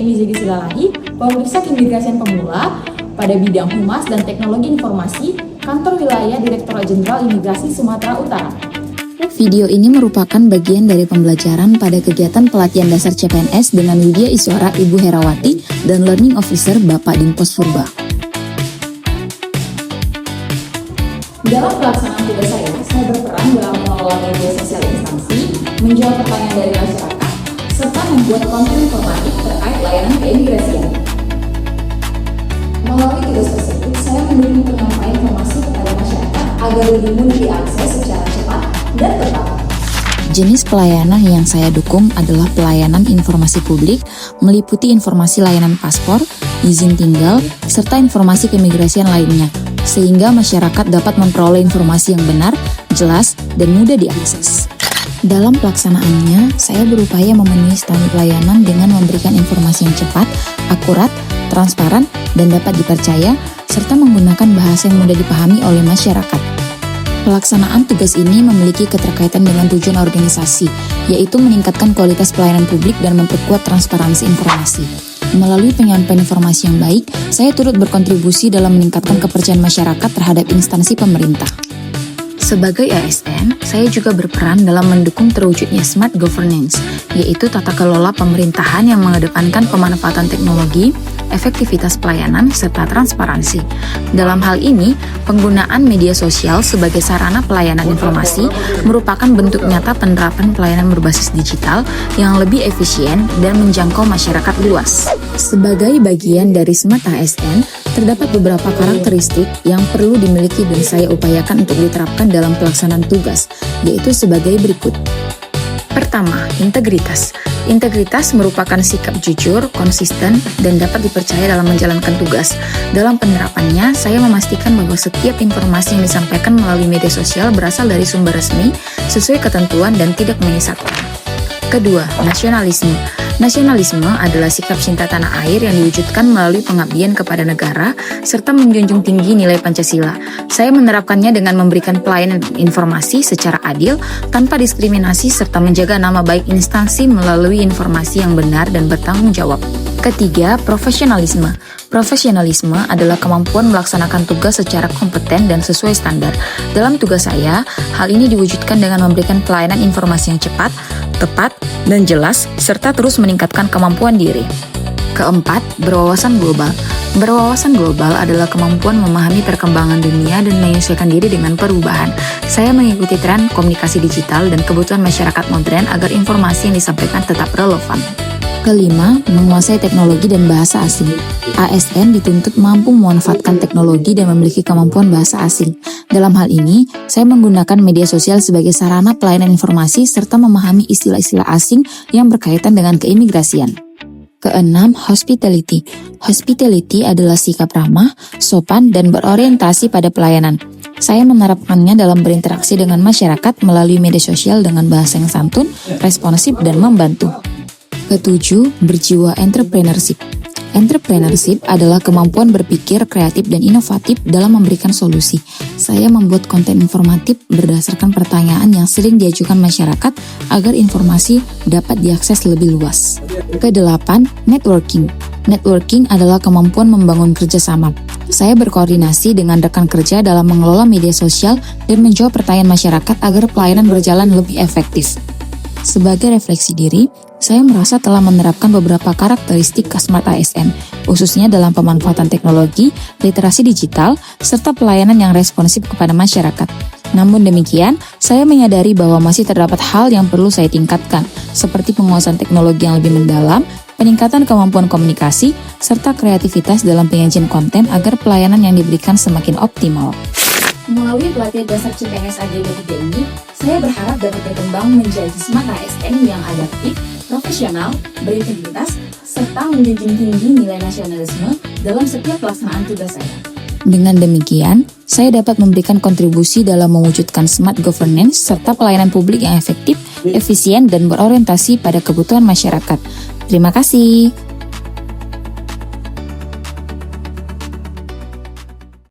Emi Zegi Silalahi, Pemeriksa Keimigrasian Pemula pada bidang Humas dan Teknologi Informasi, Kantor Wilayah Direktorat Jenderal Imigrasi Sumatera Utara. Video ini merupakan bagian dari pembelajaran pada kegiatan pelatihan dasar CPNS dengan Widya Iswara Ibu Herawati dan Learning Officer Bapak Dinpos Purba. Dalam pelaksanaan tugas saya berperan dalam mengelola media sosial instansi, menjawab pertanyaan dari masyarakat, serta membuat konten informatif terkait layanan keimigrasian. Melalui tugas tersebut, saya mendukung penyampaian informasi kepada masyarakat agar lebih mudah diakses secara cepat dan tepat. Jenis pelayanan yang saya dukung adalah pelayanan informasi publik, meliputi informasi layanan paspor, izin tinggal, serta informasi keimigrasian lainnya, sehingga masyarakat dapat memperoleh informasi yang benar, jelas, dan mudah diakses. Dalam pelaksanaannya, saya berupaya memenuhi standar pelayanan dengan memberikan informasi yang cepat, akurat, transparan, dan dapat dipercaya, serta menggunakan bahasa yang mudah dipahami oleh masyarakat. Pelaksanaan tugas ini memiliki keterkaitan dengan tujuan organisasi, yaitu meningkatkan kualitas pelayanan publik dan memperkuat transparansi informasi. Melalui penyampaian informasi yang baik, saya turut berkontribusi dalam meningkatkan kepercayaan masyarakat terhadap instansi pemerintah. Sebagai ASN, saya juga berperan dalam mendukung terwujudnya smart governance, yaitu tata kelola pemerintahan yang mengedepankan pemanfaatan teknologi, efektivitas pelayanan, serta transparansi. Dalam hal ini, penggunaan media sosial sebagai sarana pelayanan informasi merupakan bentuk nyata penerapan pelayanan berbasis digital yang lebih efisien dan menjangkau masyarakat luas. Sebagai bagian dari Smart ASN, terdapat beberapa karakteristik yang perlu dimiliki dan saya upayakan untuk diterapkan dalam pelaksanaan tugas, yaitu sebagai berikut. Pertama, integritas. Integritas merupakan sikap jujur, konsisten, dan dapat dipercaya dalam menjalankan tugas. Dalam penerapannya, saya memastikan bahwa setiap informasi yang disampaikan melalui media sosial berasal dari sumber resmi, sesuai ketentuan dan tidak menyesatkan. Kedua, nasionalisme. Nasionalisme adalah sikap cinta tanah air yang diwujudkan melalui pengabdian kepada negara serta menjunjung tinggi nilai Pancasila. Saya menerapkannya dengan memberikan pelayanan informasi secara adil, tanpa diskriminasi, serta menjaga nama baik instansi melalui informasi yang benar dan bertanggung jawab. Ketiga, profesionalisme. Profesionalisme adalah kemampuan melaksanakan tugas secara kompeten dan sesuai standar. Dalam tugas saya, hal ini diwujudkan dengan memberikan pelayanan informasi yang cepat, tepat, dan jelas, serta terus meningkatkan kemampuan diri. Keempat, berwawasan global. Berwawasan global adalah kemampuan memahami perkembangan dunia dan menyesuaikan diri dengan perubahan. Saya mengikuti tren komunikasi digital dan kebutuhan masyarakat modern agar informasi yang disampaikan tetap relevan. Kelima, menguasai teknologi dan bahasa asing. ASN dituntut mampu memanfaatkan teknologi dan memiliki kemampuan bahasa asing. Dalam hal ini, saya menggunakan media sosial sebagai sarana pelayanan informasi serta memahami istilah-istilah asing yang berkaitan dengan keimigrasian. Keenam, hospitality. Hospitality adalah sikap ramah, sopan, dan berorientasi pada pelayanan. Saya menerapkannya dalam berinteraksi dengan masyarakat melalui media sosial dengan bahasa yang santun, responsif, dan membantu. Ketujuh, berjiwa entrepreneurship. Entrepreneurship adalah kemampuan berpikir kreatif dan inovatif dalam memberikan solusi. Saya membuat konten informatif berdasarkan pertanyaan yang sering diajukan masyarakat agar informasi dapat diakses lebih luas. Kedelapan, networking. Networking adalah kemampuan membangun kerjasama. Saya berkoordinasi dengan rekan kerja dalam mengelola media sosial dan menjawab pertanyaan masyarakat agar pelayanan berjalan lebih efektif. Sebagai refleksi diri, saya merasa telah menerapkan beberapa karakteristik Smart ASN, khususnya dalam pemanfaatan teknologi, literasi digital, serta pelayanan yang responsif kepada masyarakat. Namun demikian, saya menyadari bahwa masih terdapat hal yang perlu saya tingkatkan, seperti penguasaan teknologi yang lebih mendalam, peningkatan kemampuan komunikasi, serta kreativitas dalam penyajian konten agar pelayanan yang diberikan semakin optimal. Melalui pelatihan dasar CPNS AG 3 ini, saya berharap dapat berkembang menjadi Smart ASN yang adaptif, profesional, berintegritas, serta menjunjung tinggi nilai nasionalisme dalam setiap pelaksanaan tugas saya. Dengan demikian, saya dapat memberikan kontribusi dalam mewujudkan smart governance serta pelayanan publik yang efektif, efisien, dan berorientasi pada kebutuhan masyarakat. Terima kasih.